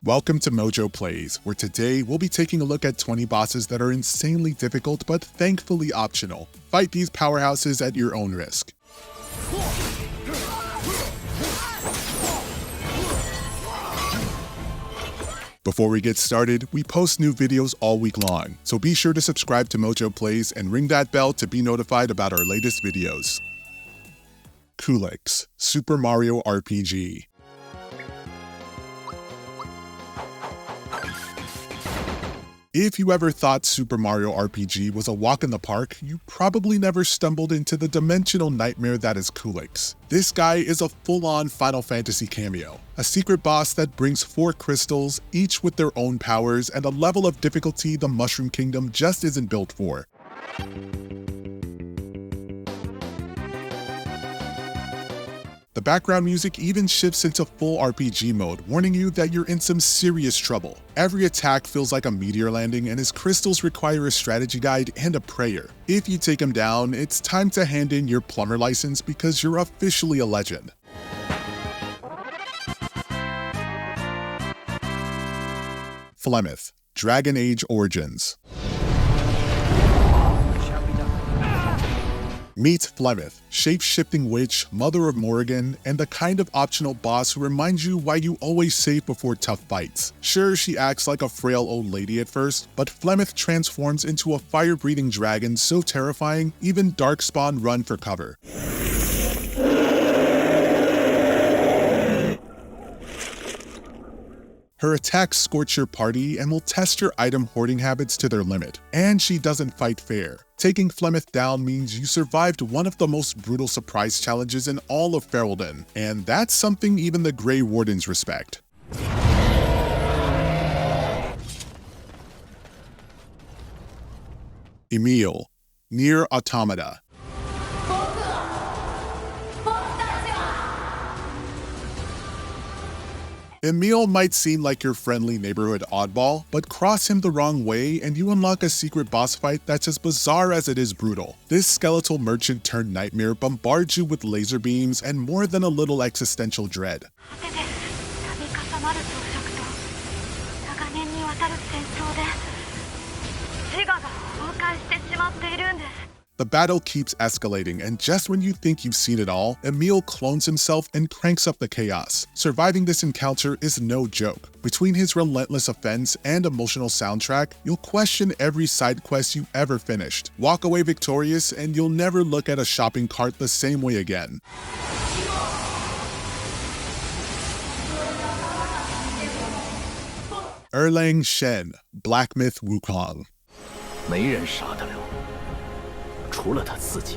Welcome to MojoPlays, where today we'll be taking a look at 20 bosses that are insanely difficult but thankfully optional. Fight these powerhouses at your own risk. Before we get started, we post new videos all week long, so be sure to subscribe to MojoPlays and ring that bell to be notified about our latest videos. Kulix, Super Mario RPG. If you ever thought Super Mario RPG was a walk in the park, you probably never stumbled into the dimensional nightmare that is Kulix. This guy is a full-on Final Fantasy cameo, a secret boss that brings 4 crystals, each with their own powers and a level of difficulty the Mushroom Kingdom just isn't built for. The background music even shifts into full RPG mode, warning you that you're in some serious trouble. Every attack feels like a meteor landing, and his crystals require a strategy guide and a prayer. If you take him down, it's time to hand in your plumber license because you're officially a legend. Flemth, Dragon Age Origins. Meet Flemth, shape-shifting witch, mother of Morrigan, and the kind of optional boss who reminds you why you always save before tough fights. Sure, she acts like a frail old lady at first, but Flemth transforms into a fire-breathing dragon so terrifying, even Darkspawn run for cover. Her attacks scorch your party and will test your item hoarding habits to their limit. And she doesn't fight fair. Taking Flemth down means you survived one of the most brutal surprise challenges in all of Ferelden, and that's something even the Grey Wardens respect. Emil, Nier Automata. Emil might seem like your friendly neighborhood oddball, but cross him the wrong way and you unlock a secret boss fight that's as bizarre as it is brutal. This skeletal merchant turned nightmare bombards you with laser beams and more than a little existential dread. The battle keeps escalating, and just when you think you've seen it all, Emil clones himself and cranks up the chaos. Surviving this encounter is no joke. Between his relentless offense and emotional soundtrack, you'll question every side quest you ever finished. Walk away victorious, and you'll never look at a shopping cart the same way again. Erlang Shen, Black Myth Wukong. 没人杀得了，除了他自己。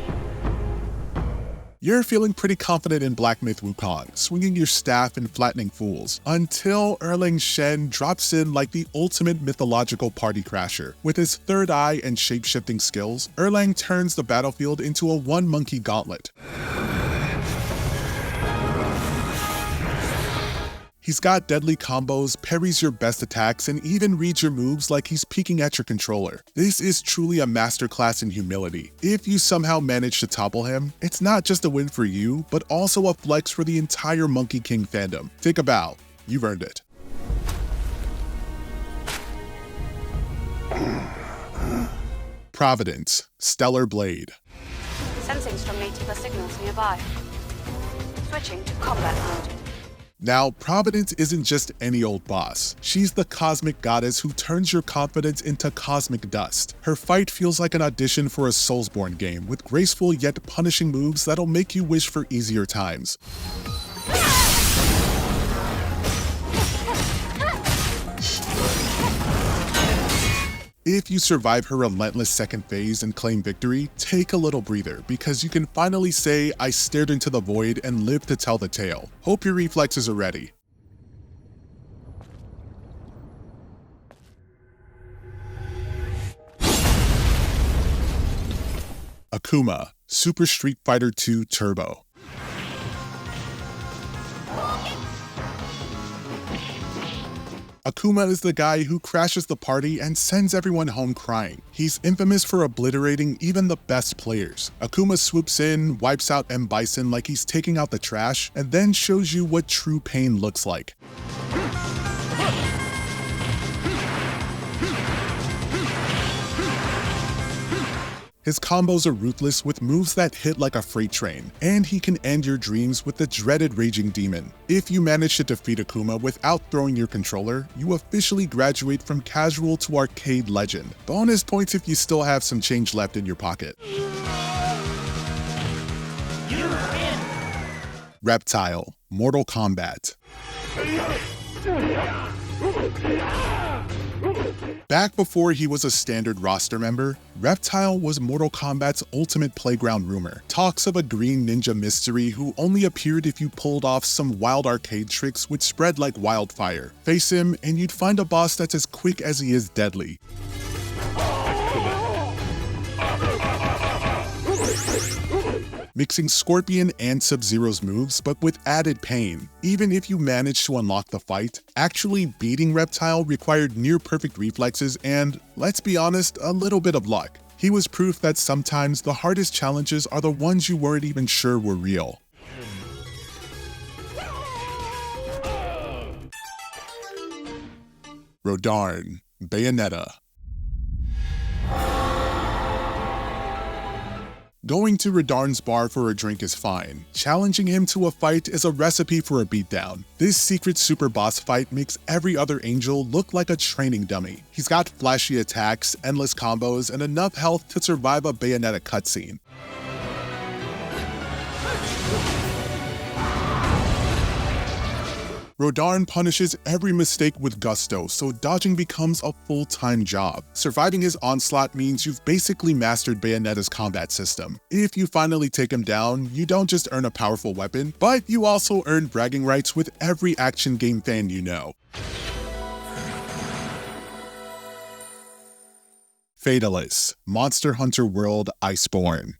You're feeling pretty confident in Black Myth Wukong, swinging your staff and flattening fools, until Erlang Shen drops in like the ultimate mythological party crasher. With his third eye and shape-shifting skills, Erlang turns the battlefield into a one-monkey gauntlet. He's got deadly combos, parries your best attacks, and even reads your moves like he's peeking at your controller. This is truly a masterclass in humility. If you somehow manage to topple him, it's not just a win for you, but also a flex for the entire Monkey King fandom. Take a bow. You've earned it. Providence, Stellar Blade. Sensing strong native signals nearby. Switching to combat mode. Now, Providence isn't just any old boss. She's the cosmic goddess who turns your confidence into cosmic dust. Her fight feels like an audition for a Soulsborne game with graceful yet punishing moves that'll make you wish for easier times. If you survive her relentless second phase and claim victory, take a little breather, because you can finally say, "I stared into the void and lived to tell the tale." Hope your reflexes are ready. Akuma, Super Street Fighter 2 Turbo. Akuma is the guy who crashes the party and sends everyone home crying. He's infamous for obliterating even the best players. Akuma swoops in, wipes out M. Bison like he's taking out the trash, and then shows you what true pain looks like. His combos are ruthless with moves that hit like a freight train, and he can end your dreams with the dreaded Raging Demon. If you manage to defeat Akuma without throwing your controller, you officially graduate from casual to arcade legend. Bonus points if you still have some change left in your pocket. Reptile, Mortal Kombat. Back before he was a standard roster member, Reptile was Mortal Kombat's ultimate playground rumor. Talks of a green ninja mystery who only appeared if you pulled off some wild arcade tricks which spread like wildfire. Face him and you'd find a boss that's as quick as he is deadly. Mixing Scorpion and Sub-Zero's moves, but with added pain. Even if you managed to unlock the fight, actually beating Reptile required near-perfect reflexes and, let's be honest, a little bit of luck. He was proof that sometimes the hardest challenges are the ones you weren't even sure were real. Rodarn, Bayonetta. Going to Rodarn's bar for a drink is fine. Challenging him to a fight is a recipe for a beatdown. This secret super boss fight makes every other angel look like a training dummy. He's got flashy attacks, endless combos, and enough health to survive a Bayonetta cutscene. Rodarn punishes every mistake with gusto, so dodging becomes a full-time job. Surviving his onslaught means you've basically mastered Bayonetta's combat system. If you finally take him down, you don't just earn a powerful weapon, but you also earn bragging rights with every action game fan you know. Fatalis, Monster Hunter World Iceborne.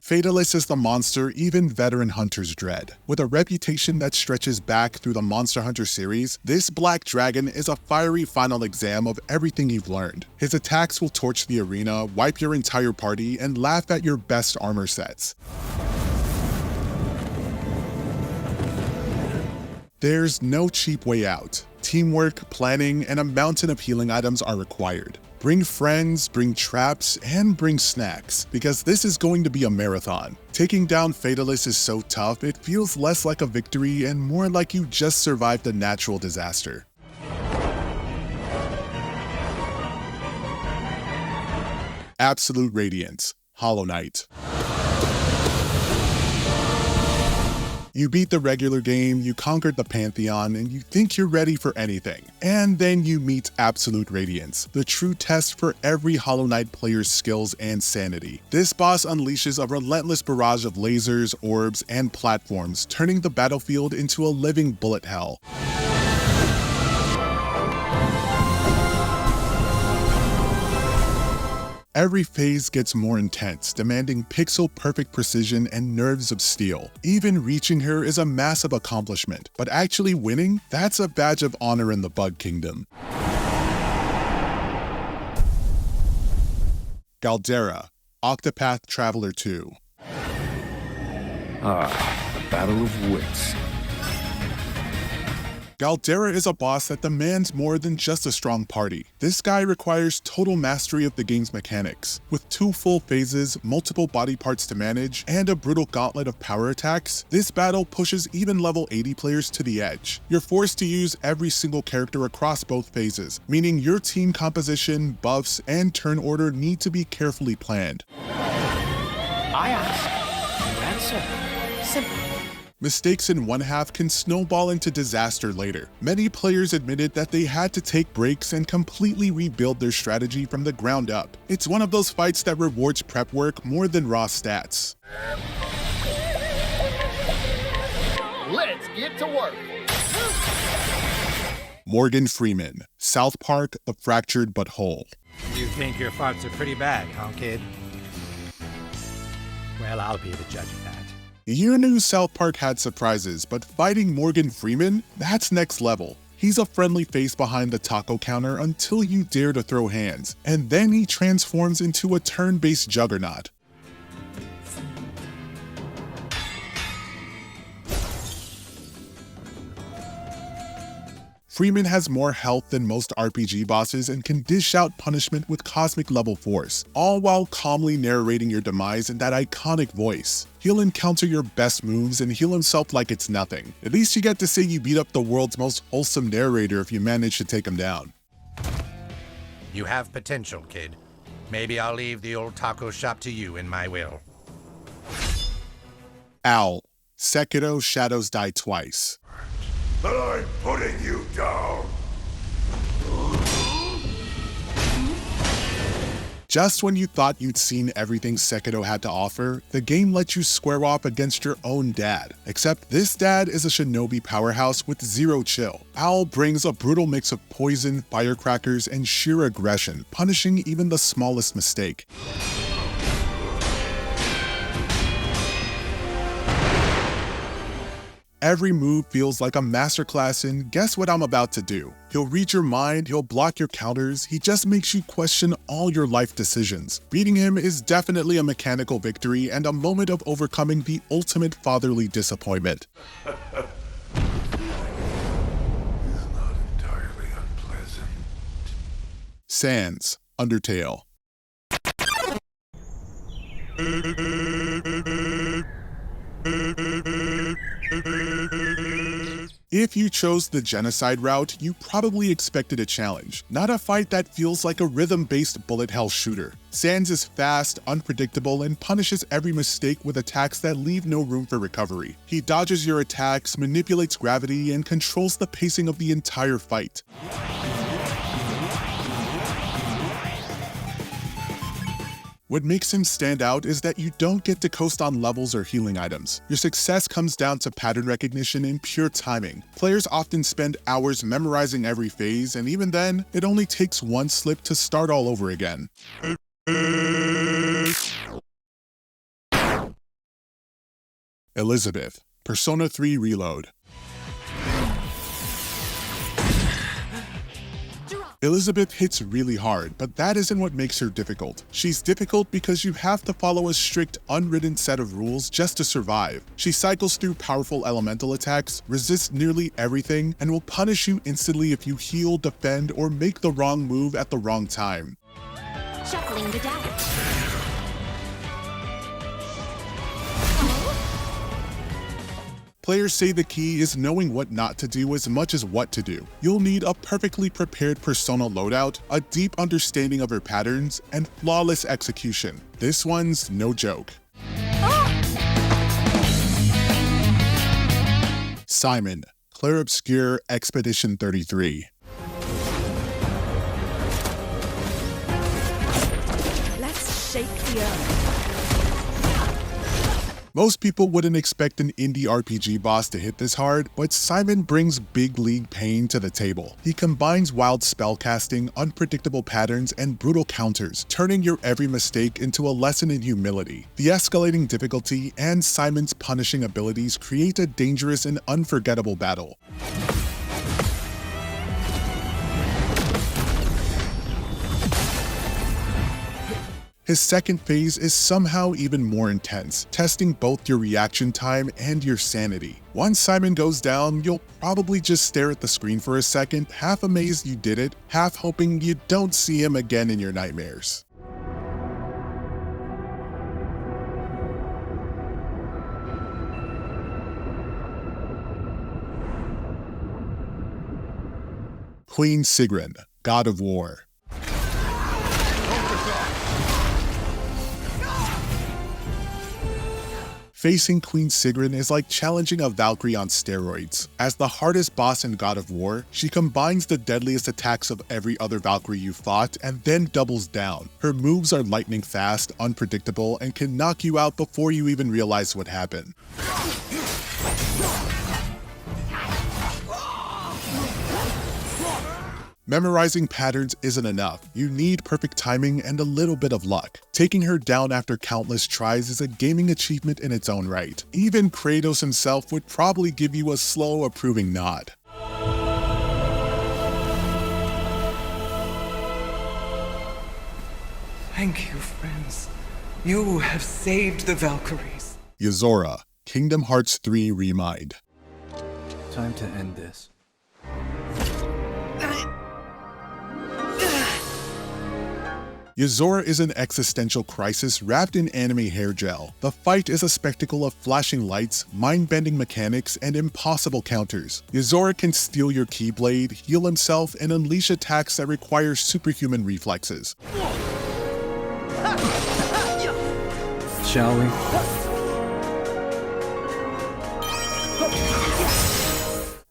Fatalis is the monster even veteran hunters dread. With a reputation that stretches back through the Monster Hunter series, this black dragon is a fiery final exam of everything you've learned. His attacks will torch the arena, wipe your entire party, and laugh at your best armor sets. There's no cheap way out. Teamwork, planning, and a mountain of healing items are required. Bring friends, bring traps, and bring snacks, because this is going to be a marathon. Taking down Fatalis is so tough, it feels less like a victory and more like you just survived a natural disaster. Absolute Radiance, Hollow Knight. You beat the regular game, you conquered the Pantheon, and you think you're ready for anything. And then you meet Absolute Radiance, the true test for every Hollow Knight player's skills and sanity. This boss unleashes a relentless barrage of lasers, orbs, and platforms, turning the battlefield into a living bullet hell. Every phase gets more intense, demanding pixel-perfect precision and nerves of steel. Even reaching her is a massive accomplishment, but actually winning? That's a badge of honor in the Bug Kingdom. Galera, Octopath Traveler 2. The Battle of Wits. Galera is a boss that demands more than just a strong party. This guy requires total mastery of the game's mechanics. With 2 full phases, multiple body parts to manage, and a brutal gauntlet of power attacks, this battle pushes even level 80 players to the edge. You're forced to use every single character across both phases, meaning your team composition, buffs, and turn order need to be carefully planned. I ask, you answer. Simple. Mistakes in one half can snowball into disaster later. Many players admitted that they had to take breaks and completely rebuild their strategy from the ground up. It's one of those fights that rewards prep work more than raw stats. Let's get to work. Morgan Freeman, South Park, The Fractured But Whole. You think your farts are pretty bad, huh, kid? Well, I'll be the judge of that. You knew South Park had surprises, but fighting Morgan Freeman? That's next level. He's a friendly face behind the taco counter until you dare to throw hands, and then he transforms into a turn-based juggernaut. Freeman has more health than most RPG bosses and can dish out punishment with cosmic level force, all while calmly narrating your demise in that iconic voice. He'll encounter your best moves and heal himself like it's nothing. At least you get to say you beat up the world's most wholesome narrator if you manage to take him down. You have potential, kid. Maybe I'll leave the old taco shop to you in my will. Owl. Sekiro Shadows Die Twice. But I'm putting you down! Just when you thought you'd seen everything Sekiro had to offer, the game lets you square off against your own dad. Except this dad is a shinobi powerhouse with zero chill. Owl brings a brutal mix of poison, firecrackers, and sheer aggression, punishing even the smallest mistake. Every move feels like a masterclass in guess what I'm about to do. He'll read your mind, he'll block your counters, he just makes you question all your life decisions. Beating him is definitely a mechanical victory and a moment of overcoming the ultimate fatherly disappointment. It's not entirely unpleasant. Sans, Undertale. If you chose the genocide route, you probably expected a challenge, not a fight that feels like a rhythm-based bullet hell shooter. Sans is fast, unpredictable, and punishes every mistake with attacks that leave no room for recovery. He dodges your attacks, manipulates gravity, and controls the pacing of the entire fight. What makes him stand out is that you don't get to coast on levels or healing items. Your success comes down to pattern recognition and pure timing. Players often spend hours memorizing every phase, and even then, it only takes one slip to start all over again. Elizabeth, Persona 3 Reload. Elizabeth hits really hard, but that isn't what makes her difficult. She's difficult because you have to follow a strict, unwritten set of rules just to survive. She cycles through powerful elemental attacks, resists nearly everything, and will punish you instantly if you heal, defend, or make the wrong move at the wrong time. Shuffling the deck. Players say the key is knowing what not to do as much as what to do. You'll need a perfectly prepared Persona loadout, a deep understanding of her patterns, and flawless execution. This one's no joke. Simon, Clair Obscure Expedition 33. Let's shake the earth. Most people wouldn't expect an indie RPG boss to hit this hard, but Simon brings big league pain to the table. He combines wild spellcasting, unpredictable patterns, and brutal counters, turning your every mistake into a lesson in humility. The escalating difficulty and Simon's punishing abilities create a dangerous and unforgettable battle. His second phase is somehow even more intense, testing both your reaction time and your sanity. Once Simon goes down, you'll probably just stare at the screen for a second, half amazed you did it, half hoping you don't see him again in your nightmares. Queen Sigren, God of War. Facing Queen Sigren is like challenging a Valkyrie on steroids. As the hardest boss in God of War, she combines the deadliest attacks of every other Valkyrie you fought and then doubles down. Her moves are lightning fast, unpredictable, and can knock you out before you even realize what happened. Memorizing patterns isn't enough. You need perfect timing and a little bit of luck. Taking her down after countless tries is a gaming achievement in its own right. Even Kratos himself would probably give you a slow, approving nod. Thank you, friends. You have saved the Valkyries. Yozora, Kingdom Hearts 3 Remind. Time to end this. Yzora is an existential crisis wrapped in anime hair gel. The fight is a spectacle of flashing lights, mind-bending mechanics, and impossible counters. Yzora can steal your Keyblade, heal himself, and unleash attacks that require superhuman reflexes. Shall we?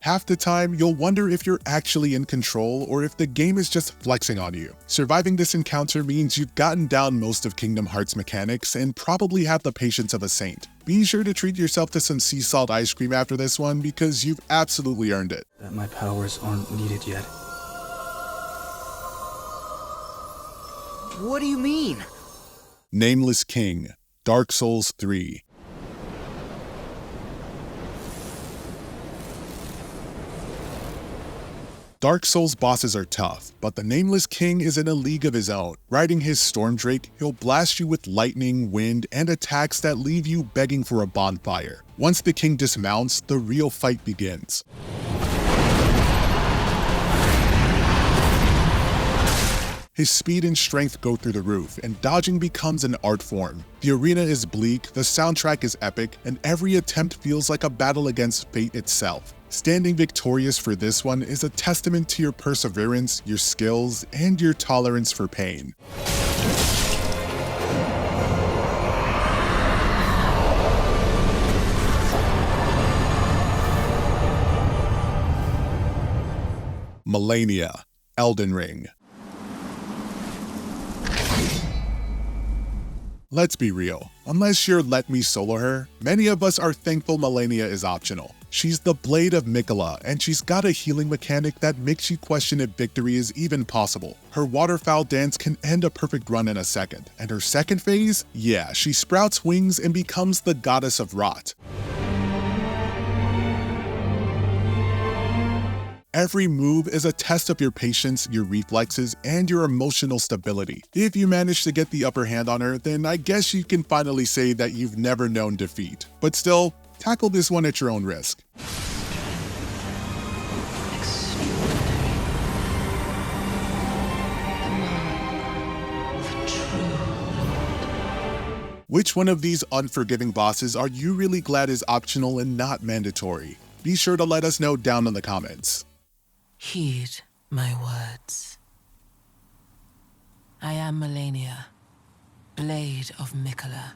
Half the time, you'll wonder if you're actually in control or if the game is just flexing on you. Surviving this encounter means you've gotten down most of Kingdom Hearts mechanics and probably have the patience of a saint. Be sure to treat yourself to some sea salt ice cream after this one because you've absolutely earned it. That my powers aren't needed yet. What do you mean? Nameless King, Dark Souls 3. Dark Souls bosses are tough, but the Nameless King is in a league of his own. Riding his Storm Drake, he'll blast you with lightning, wind, and attacks that leave you begging for a bonfire. Once the king dismounts, the real fight begins. His speed and strength go through the roof, and dodging becomes an art form. The arena is bleak, the soundtrack is epic, and every attempt feels like a battle against fate itself. Standing victorious for this one is a testament to your perseverance, your skills, and your tolerance for pain. Malenia, Elden Ring. Let's be real, unless you're let me solo her, many of us are thankful Malenia is optional. She's the Blade of Miquella, and she's got a healing mechanic that makes you question if victory is even possible. Her waterfowl dance can end a perfect run in a second, and her second phase? Yeah, she sprouts wings and becomes the goddess of rot. Every move is a test of your patience, your reflexes, and your emotional stability. If you manage to get the upper hand on her, then I guess you can finally say that you've never known defeat. But still, tackle this one at your own risk. Which one of these unforgiving bosses are you really glad is optional and not mandatory? Be sure to let us know down in the comments. Heed my words. I am Malenia, Blade of Miquella.